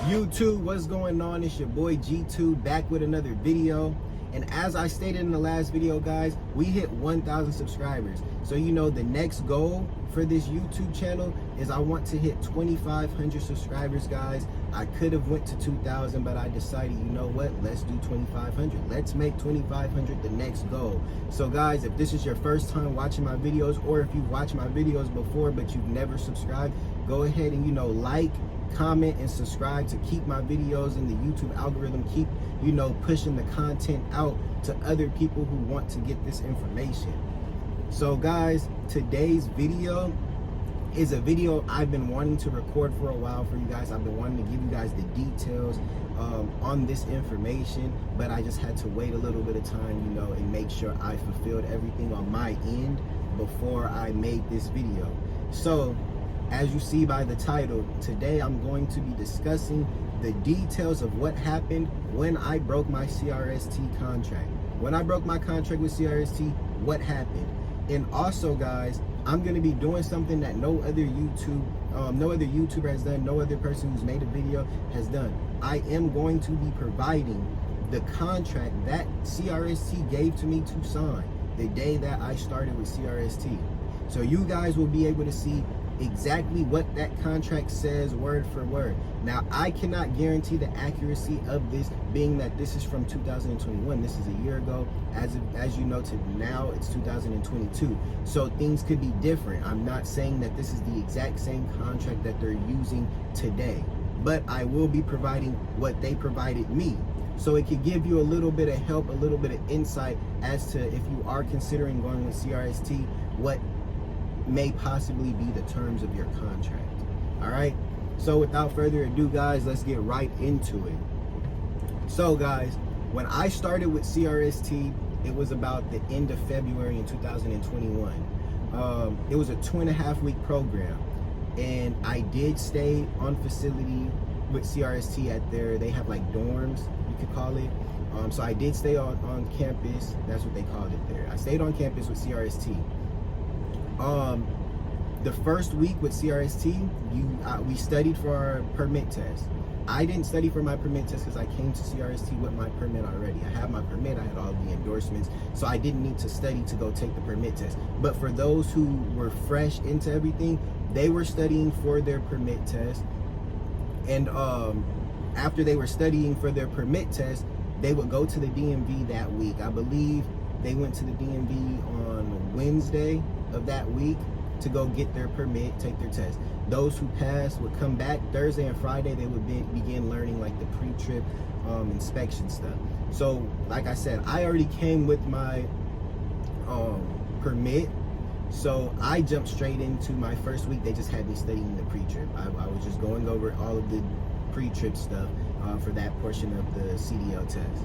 YouTube, what's going on? It's your boy G2 back with another video. And as I stated in the last video, guys, we hit 1,000 subscribers. So you know the next goal for this YouTube channel is I want to hit 2,500 subscribers, guys. I could have went to 2,000, but I decided, you know what, let's do 2,500. Let's make 2,500 the next goal. So guys, if this is your first time watching my videos, or if you've watched my videos before but you've never subscribed, go ahead and, you know, like, comment, and subscribe to keep my videos in the YouTube algorithm, keep, you know, pushing the content out to other people who want to get this information. So guys, today's video is a video I've been wanting to record for a while for you guys. I've been wanting to give you guys the details on this information, but I just had to wait a little bit of time, you know, and make sure I fulfilled everything on my end before I made this video. So as you see by the title, today I'm going to be discussing the details of what happened when I broke my CRST contract. When I broke my contract with CRST, what happened? And also, guys, I'm going to be doing something that no other YouTuber has done, no other person who's made a video has done. I am going to be providing the contract that CRST gave to me to sign the day that I started with CRST. So you guys will be able to see exactly what that contract says word for word. Now, I cannot guarantee the accuracy of this, being that this is from 2021. This is a year ago. As you know, to now it's 2022. So things could be different. I'm not saying that this is the exact same contract that they're using today, but I will be providing what they provided me. So it could give you a little bit of help, a little bit of insight as to, if you are considering going with CRST, what may possibly be the terms of your contract. All right, so without further ado, guys, let's get right into it. So guys, when I started with CRST, it was about the end of February in 2021. It was a 2.5-week program, and I did stay on facility with CRST at they have like dorms, you could call it. So I did stay on campus. That's what they called it there. I stayed on campus with CRST. The first week with CRST, we studied for our permit test. I didn't study for my permit test because I came to CRST with my permit already. I had my permit, I had all the endorsements, so I didn't need to study to go take the permit test. But for those who were fresh into everything, they were studying for their permit test. And after they were studying for their permit test, they would go to the DMV that week. I believe they went to the DMV on Wednesday of that week to go get their permit, take their test. Those who passed would come back Thursday and Friday. They would begin learning like the pre-trip inspection stuff. So like I said, I already came with my permit, so I jumped straight into my first week. They just had me studying the pre-trip. I was just going over all of the pre-trip stuff for that portion of the CDL test.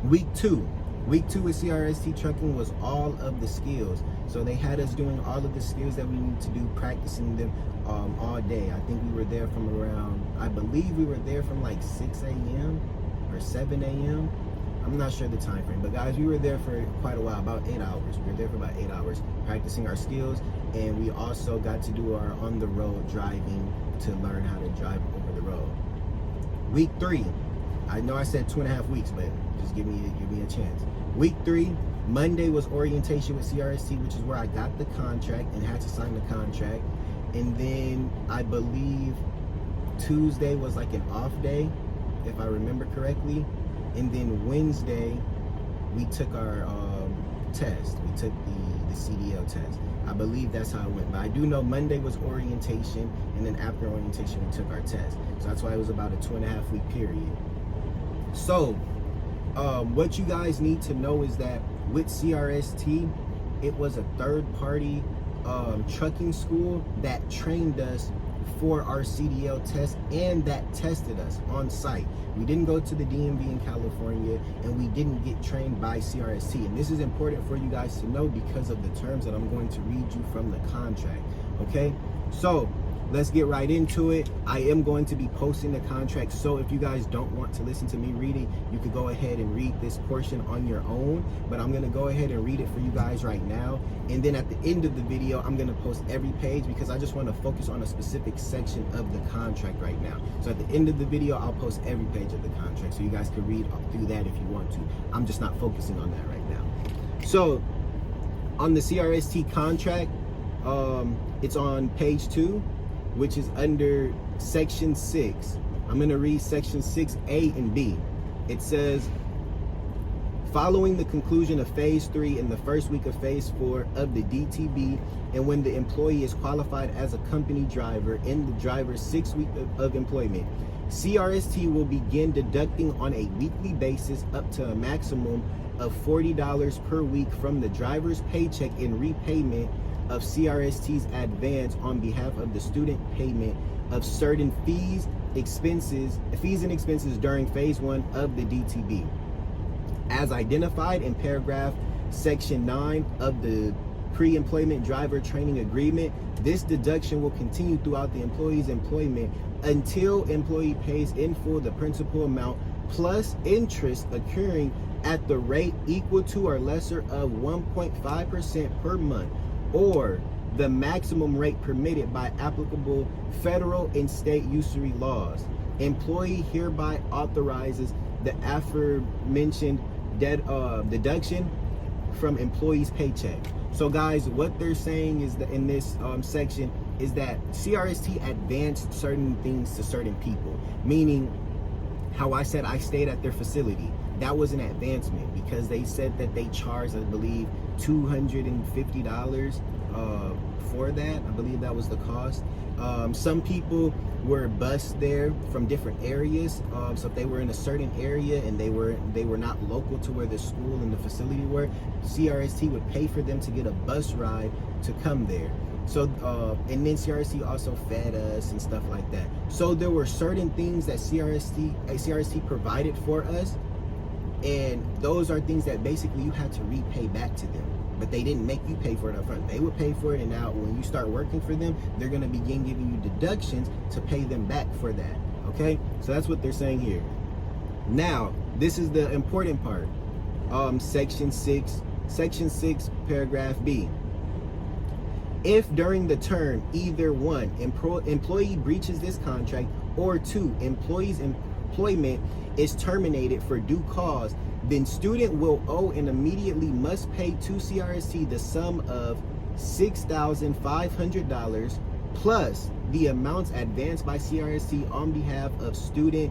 Week two with CRST trucking was all of the skills. So they had us doing all of the skills that we need to do, practicing them all day. I think we were there from around, I believe we were there from like 6 a.m. or 7 a.m. I'm not sure the time frame, but guys, we were there for quite a while, about 8 hours. We were there for about 8 hours practicing our skills, and we also got to do our on-the-road driving to learn how to drive over the road. Week 3, I know I said 2.5 weeks, but just give me a chance. Week 3, Monday was orientation with CRST, which is where I got the contract and had to sign the contract. And then I believe Tuesday was like an off day, if I remember correctly. And then Wednesday, we took our test. We took the CDL test. I believe that's how it went. But I do know Monday was orientation, and then after orientation, we took our test. So that's why it was about a 2.5-week period. So what you guys need to know is that with CRST, it was a third-party trucking school that trained us for our CDL test and that tested us on site. We didn't go to the DMV in California, and we didn't get trained by CRST. And this is important for you guys to know because of the terms that I'm going to read you from the contract. Okay, so let's get right into it. I am going to be posting the contract, so if you guys don't want to listen to me reading, you could go ahead and read this portion on your own, but I'm going to go ahead and read it for you guys right now. And then at the end of the video, I'm going to post every page because I just want to focus on a specific section of the contract right now. So at the end of the video, I'll post every page of the contract so you guys can read through that if you want to. I'm just not focusing on that right now. So on the CRST contract, it's on page 2, which is under section 6. I'm going to read section 6A and B. It says, following the conclusion of phase 3 in the first week of phase 4 of the DTB, and when the employee is qualified as a company driver in the driver's 6th week of employment, CRST will begin deducting on a weekly basis up to a maximum of $40 per week from the driver's paycheck in repayment of CRST's advance on behalf of the student payment of certain fees and expenses during phase 1 of the DTB. As identified in paragraph section 9 of the pre-employment driver training agreement, this deduction will continue throughout the employee's employment until employee pays in full the principal amount plus interest occurring at the rate equal to or lesser of 1.5% per month, or the maximum rate permitted by applicable federal and state usury laws. Employee hereby authorizes the aforementioned deduction from employee's paycheck. So guys, what they're saying is that in this section is that CRST advanced certain things to certain people, meaning how I said I stayed at their facility. That was an advancement because they said that they charged, I believe, $250 for that. I believe that was the cost. Some people were bused there from different areas. So if they were in a certain area and they were not local to where the school and the facility were, CRST would pay for them to get a bus ride to come there. So and then CRST also fed us and stuff like that. So there were certain things that CRST provided for us, and those are things that basically you had to repay back to them. But they didn't make you pay for it up front. They would pay for it, and now when you start working for them, they're going to begin giving you deductions to pay them back for that. Okay, so that's what they're saying here. Now, this is the important part. Section 6, paragraph B. If during the term, either 1, employee breaches this contract, or 2, employee's employment is terminated for due cause, then student will owe and immediately must pay to CRST the sum of $6,500 plus the amounts advanced by CRST on behalf of student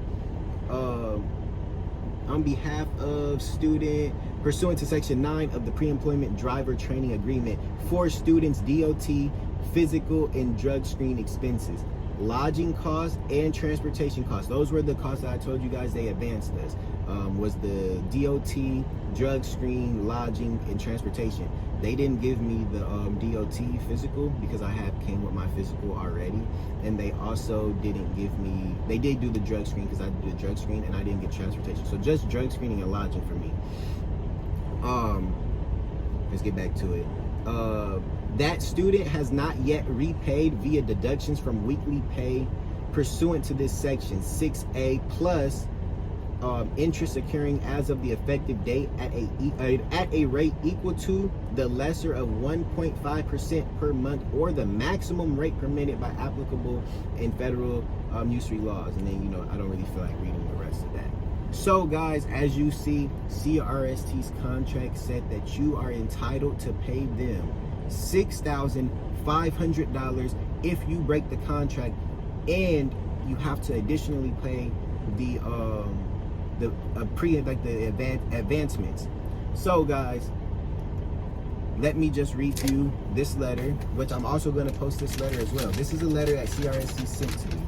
pursuant to section 9 of the pre-employment driver training agreement for students' DOT, physical and drug screen expenses, lodging costs, and transportation costs. Those were the costs that I told you guys they advanced us. Was the DOT, drug screen, lodging, and transportation. They didn't give me the DOT physical because I came with my physical already, and they also didn't give me, they did do the drug screen because I did the drug screen and I didn't get transportation. So just drug screening and lodging for me. Let's get back to it. That student has not yet repaid via deductions from weekly pay pursuant to this section 6A plus interest occurring as of the effective date at a rate equal to the lesser of 1.5% per month, or the maximum rate permitted by applicable and federal usury laws. And then, I don't really feel like reading the rest of that. So guys, as you see, CRST's contract said that you are entitled to pay them $6,500 if you break the contract, and you have to additionally pay the advancements. So guys, let me just read you this letter, which I'm also going to post this letter as well. This is a letter that CRST sent to me.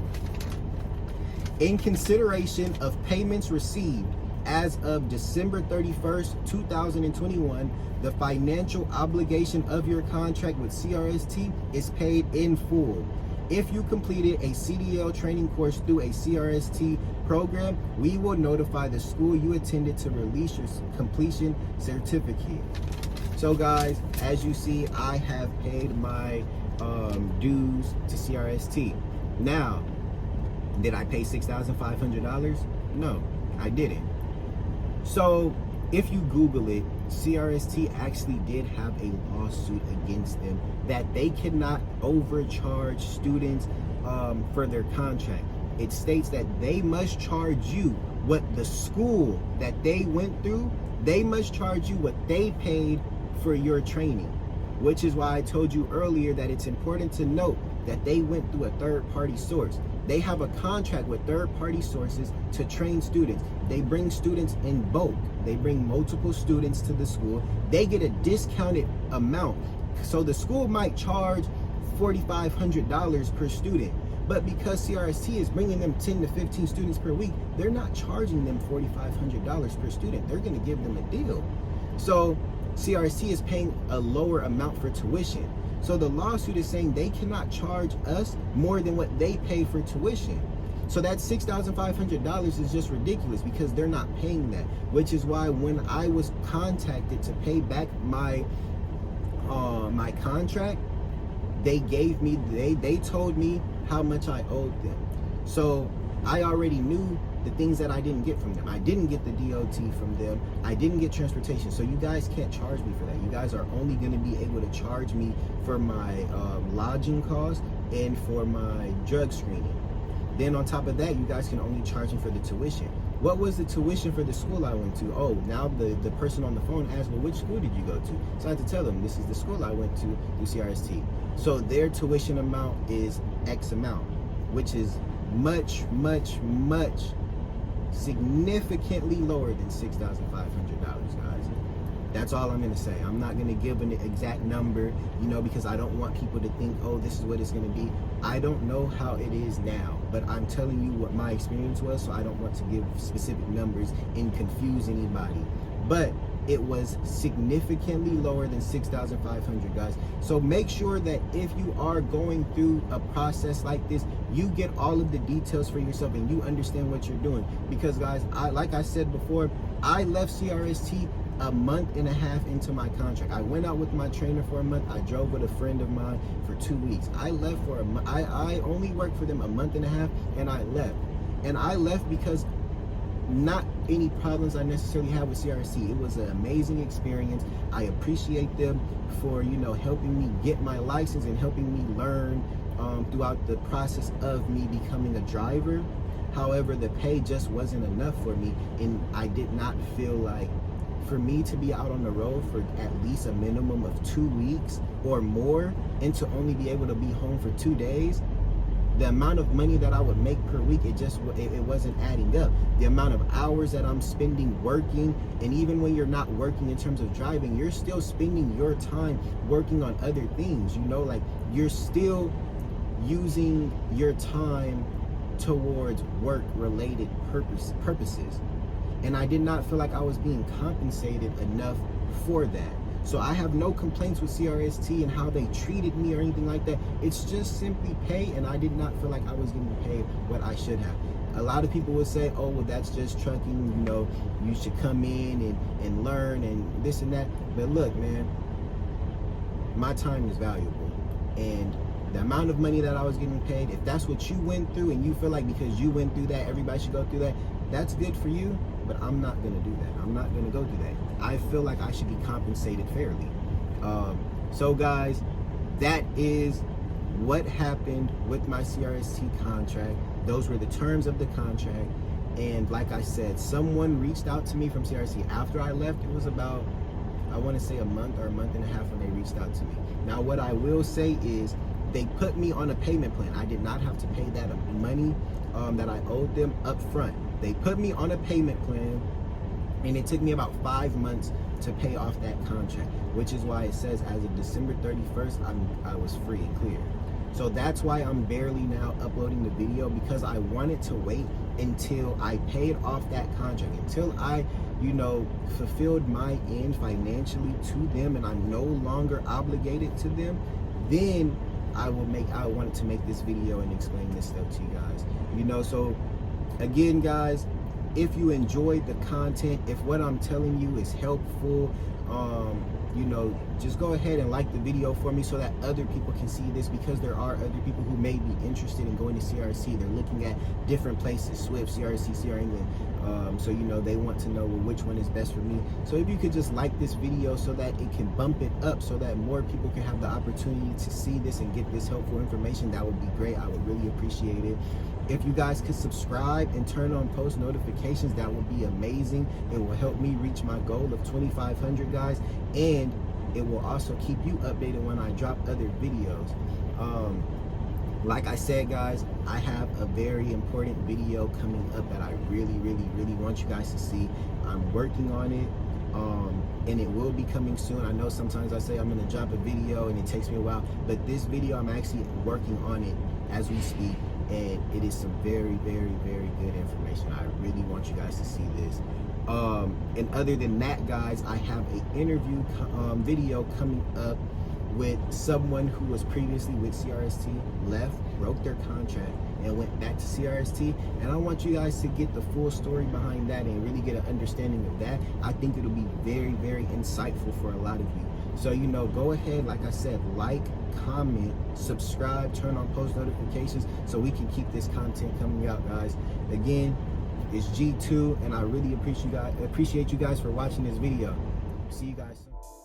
In consideration of payments received as of December 31st, 2021, the financial obligation of your contract with CRST is paid in full. If you completed a CDL training course through a CRST program, we will notify the school you attended to release your completion certificate. So guys, as you see, I have paid my dues to CRST. Now, did I pay $6,500? No, I didn't. So if you Google it, CRST actually did have a lawsuit against them that they cannot overcharge students for their contract. It states that they must charge you what the school that they went through, they must charge you what they paid for your training, which is why I told you earlier that it's important to note that they went through a third-party source. They have a contract with third-party sources to train students. They bring students in bulk. They bring multiple students to the school. They get a discounted amount. So the school might charge $4,500 per student, but because CRST is bringing them 10 to 15 students per week, they're not charging them $4,500 per student. They're gonna give them a deal. So CRST is paying a lower amount for tuition. So the lawsuit is saying they cannot charge us more than what they pay for tuition. So that $6,500 is just ridiculous because they're not paying that, which is why when I was contacted to pay back my my contract, they told me how much I owed them. So I already knew the things that I didn't get from them. I didn't get the DOT from them. I didn't get transportation. So you guys can't charge me for that. You guys are only going to be able to charge me for my lodging costs and for my drug screening. Then on top of that, you guys can only charge me for the tuition. What was the tuition for the school I went to? Oh, now the person on the phone asked, well, which school did you go to? So I had to tell them, this is the school I went to through CRST. So their tuition amount is X amount, which is much, much, much significantly lower than $6,500, guys. That's all I'm going to say. I'm not going to give an exact number, you know, because I don't want people to think, oh, this is what it's going to be. I don't know how it is now, but I'm telling you what my experience was, so I don't want to give specific numbers and confuse anybody. But it was significantly lower than $6,500, guys. So make sure that if you are going through a process like this, you get all of the details for yourself and you understand what you're doing. Because, guys, like I said before, I left CRST a month and a half into my contract. I went out with my trainer for a month. I drove with a friend of mine for 2 weeks. I left for a month. I only worked for them a month and a half, and I left. And I left because not any problems I necessarily had with CRST. It was an amazing experience. I appreciate them for, you know, helping me get my license and helping me learn throughout the process of me becoming a driver. However, the pay just wasn't enough for me, and I did not feel like, for me to be out on the road for at least a minimum of 2 weeks or more, and to only be able to be home for 2 days, the amount of money that I would make per week, it wasn't adding up. The amount of hours that I'm spending working, and even when you're not working in terms of driving, you're still spending your time working on other things, you know, like you're still using your time towards work-related purposes. And I did not feel like I was being compensated enough for that. So I have no complaints with CRST and how they treated me or anything like that. It's just simply pay, and I did not feel like I was getting paid what I should have. A lot of people would say, oh, well, that's just trucking, you know, you should come in and learn and this and that. But look, man, my time is valuable. And the amount of money that I was getting paid, if that's what you went through and you feel like because you went through that, everybody should go through that, that's good for you. But I'm not going to do that. I'm not going to go through that. I feel like I should be compensated fairly. So guys, that is what happened with my CRST contract. Those were the terms of the contract. And like I said, someone reached out to me from CRST after I left. It was about, I want to say a month or a month and a half when they reached out to me. Now, what I will say is they put me on a payment plan. I did not have to pay that money that I owed them up front. They put me on a payment plan, and it took me about 5 months to pay off that contract, which is why it says as of December 31st, I was free and clear. So that's why I'm barely now uploading the video, because I wanted to wait until I paid off that contract, until I, you know, fulfilled my end financially to them and I'm no longer obligated to them. Then I wanted to make this video and explain this stuff to you guys. You know, so again, guys, if you enjoyed the content, if what I'm telling you is helpful, you know, just go ahead and like the video for me so that other people can see this, because there are other people who may be interested in going to CRC. They're looking at different places, Swift, CRC, CR England. So, you know, they want to know, well, which one is best for me. So if you could just like this video so that it can bump it up, so that more people can have the opportunity to see this and get this helpful information, that would be great. I would really appreciate it. If you guys could subscribe and turn on post notifications, that would be amazing. It will help me reach my goal of 2,500 guys, and it will also keep you updated when I drop other videos. Like I said, guys, I have a very important video coming up that I really want you guys to see. I'm working on it, and it will be coming soon. I know sometimes I say I'm gonna drop a video and it takes me a while, but this video, I'm actually working on it as we speak, and it is some very good information. I really want you guys to see this. And other than that, guys, I have an interview video coming up with someone who was previously with CRST, left, broke their contract, and went back to CRST. And I want you guys to get the full story behind that and really get an understanding of that. I think it'll be very insightful for a lot of you. So, you know, go ahead, like I said, like, comment, subscribe, turn on post notifications so we can keep this content coming out, guys. Again, it's G2, and I really appreciate you guys for watching this video. See you guys soon.